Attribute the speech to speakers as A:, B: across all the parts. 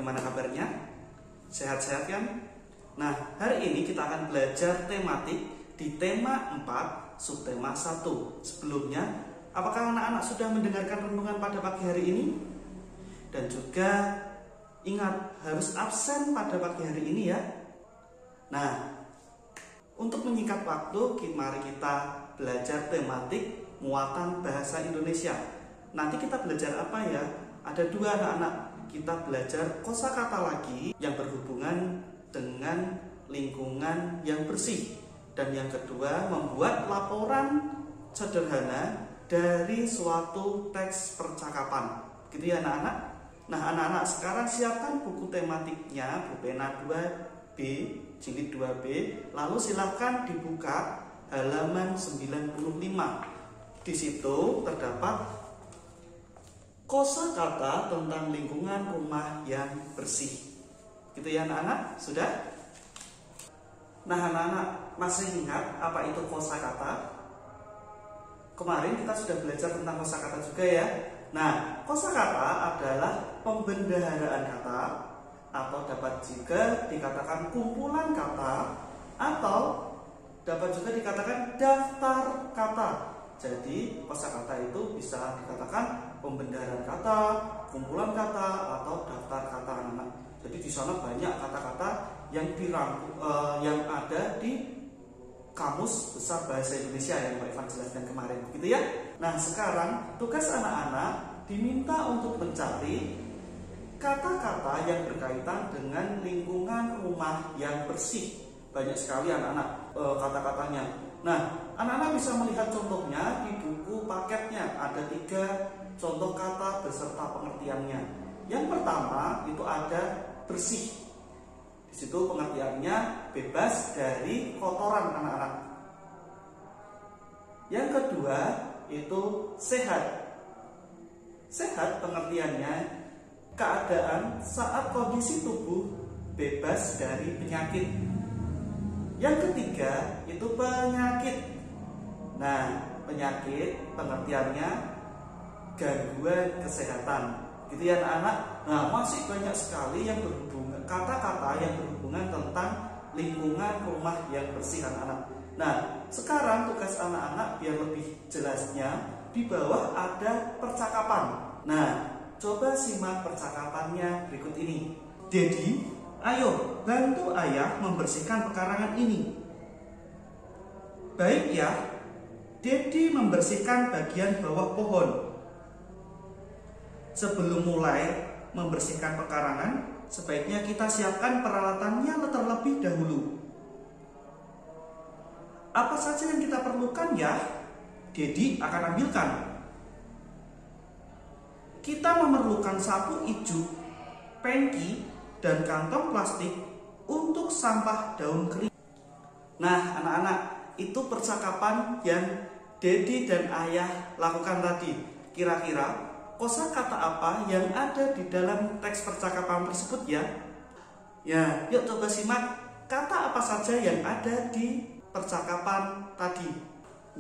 A: bagaimana kabarnya? Sehat-sehat kan? Nah, hari ini kita akan belajar tematik di tema 4, subtema 1. Sebelumnya, apakah anak-anak sudah mendengarkan renungan pada pagi hari ini? Dan juga ingat, harus absen pada pagi hari ini ya. Nah, untuk menyingkat waktu, mari kita belajar tematik muatan bahasa Indonesia. Nanti kita belajar apa ya? Ada dua anak-anak. Kita belajar kosakata lagi yang berhubungan dengan lingkungan yang bersih. Dan yang kedua, membuat laporan sederhana dari suatu teks percakapan. Gitu ya anak-anak? Nah, anak-anak sekarang siapkan buku tematiknya, buku pena 2B, jilid 2B. Lalu silahkan dibuka halaman 95. Di situ terdapat kosakata tentang lingkungan rumah yang bersih. Gitu ya anak-anak? Sudah? Nah, anak-anak masih ingat apa itu kosakata? Kemarin kita sudah belajar tentang kosakata juga ya. Nah, kosakata adalah pembendaharaan kata, atau dapat juga dikatakan kumpulan kata, atau dapat juga dikatakan daftar kata. Jadi kosakata itu bisa dikatakan pembendaharaan kata, kumpulan kata, atau daftar kata anak-anak. Jadi di sana banyak kata-kata yang yang ada di Kamus Besar Bahasa Indonesia yang Pak Ivan jelaskan kemarin, gitu ya. Nah, sekarang tugas anak-anak diminta untuk mencari kata-kata yang berkaitan dengan lingkungan rumah yang bersih. Banyak sekali anak-anak kata-katanya. Nah, anak-anak bisa melihat contohnya di buku paketnya. Ada 3 contoh kata beserta pengertiannya. Yang pertama itu ada bersih. Di situ pengertiannya bebas dari kotoran anak-anak. Yang kedua itu sehat. Sehat pengertiannya keadaan saat kondisi tubuh bebas dari penyakit. Yang ketiga itu penyakit. Nah, penyakit pengertiannya gangguan kesehatan. Gitu ya anak-anak. Nah, masih banyak sekali yang berhubungan, kata-kata yang berhubungan tentang lingkungan rumah yang bersih anak-anak. Nah, sekarang tugas anak-anak biar lebih jelasnya, di bawah ada percakapan. Nah, coba simak percakapannya berikut ini. Dedi, ayo bantu ayah membersihkan pekarangan ini. Baik ya. Dedi membersihkan bagian bawah pohon. Sebelum mulai membersihkan pekarangan, sebaiknya kita siapkan peralatannya terlebih dahulu. Apa saja yang kita perlukan ya? Dedi akan ambilkan. Kita memerlukan sapu ijuk, pengki, dan kantong plastik untuk sampah daun kering. Nah, anak-anak, itu percakapan yang Dedi dan ayah lakukan tadi. Kira-kira kosakata apa yang ada di dalam teks percakapan tersebut ya? Ya, yuk coba simak kata apa saja yang ada di percakapan tadi.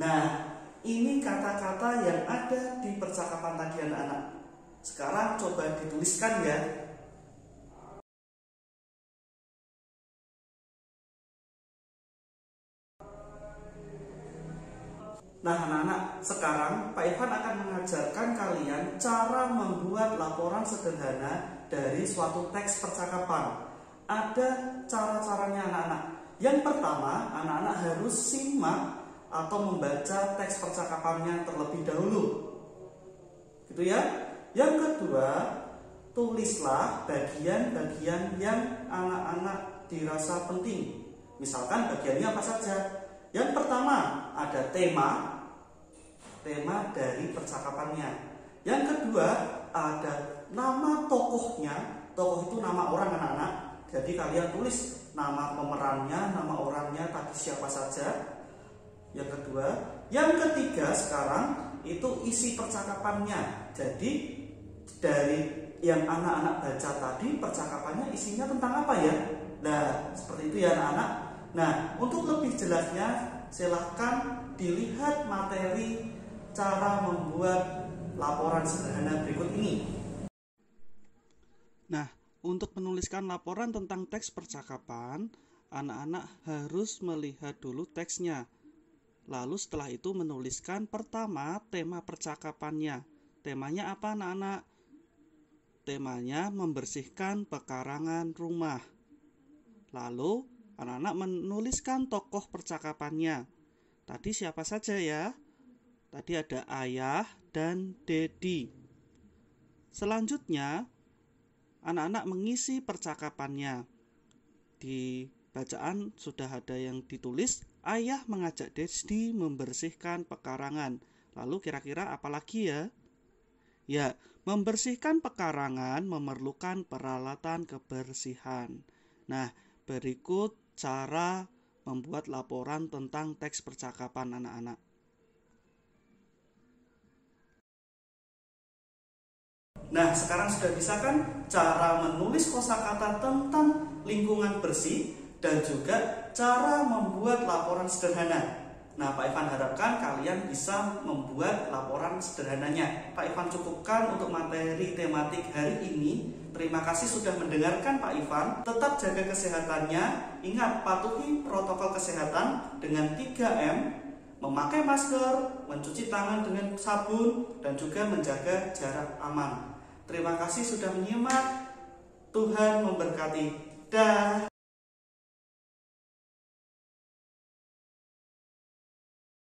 A: Nah, ini kata-kata yang ada di percakapan tadi anak-anak. Sekarang coba dituliskan ya. Nah anak-anak, sekarang Pak Ivan akan mengajarkan kalian cara membuat laporan sederhana dari suatu teks percakapan. Ada cara-caranya anak-anak. Yang pertama, anak-anak harus simak atau membaca teks percakapannya terlebih dahulu. Gitu ya. Yang kedua, tulislah bagian-bagian yang anak-anak dirasa penting. Misalkan bagiannya apa saja. Yang pertama, ada tema dari percakapannya. Yang kedua, ada nama tokohnya. Tokoh itu nama orang anak-anak. Jadi kalian tulis nama pemerannya, nama orangnya tadi siapa saja. Yang kedua, yang ketiga sekarang itu isi percakapannya. Jadi dari yang anak-anak baca tadi, percakapannya isinya tentang apa ya? Nah, seperti itu ya anak-anak. Nah, untuk lebih jelasnya silahkan dilihat materi cara membuat laporan sederhana berikut ini. Nah,
B: Untuk menuliskan laporan tentang teks percakapan, anak-anak harus melihat dulu teksnya. Lalu setelah itu menuliskan pertama tema percakapannya. Temanya apa anak-anak? Temanya membersihkan pekarangan rumah. Lalu anak-anak menuliskan tokoh percakapannya. Tadi siapa saja ya? Tadi ada ayah dan Dedi. Selanjutnya anak-anak mengisi percakapannya. Di bacaan sudah ada yang ditulis, ayah mengajak Dedi membersihkan pekarangan. Lalu kira-kira apa lagi ya? Ya, membersihkan pekarangan memerlukan peralatan kebersihan. Nah, berikut cara membuat laporan tentang teks percakapan anak-anak.
A: Nah, sekarang sudah bisa kan cara menulis kosakata tentang lingkungan bersih dan juga cara membuat laporan sederhana. Nah, Pak Ivan harapkan kalian bisa membuat laporan sederhananya. Pak Ivan cukupkan untuk materi tematik hari ini. Terima kasih sudah mendengarkan Pak Ivan. Tetap jaga kesehatannya. Ingat, patuhi protokol kesehatan dengan 3M. Memakai masker, mencuci tangan dengan sabun, dan juga menjaga jarak aman. Terima kasih sudah menyimak. Tuhan memberkati. Dah.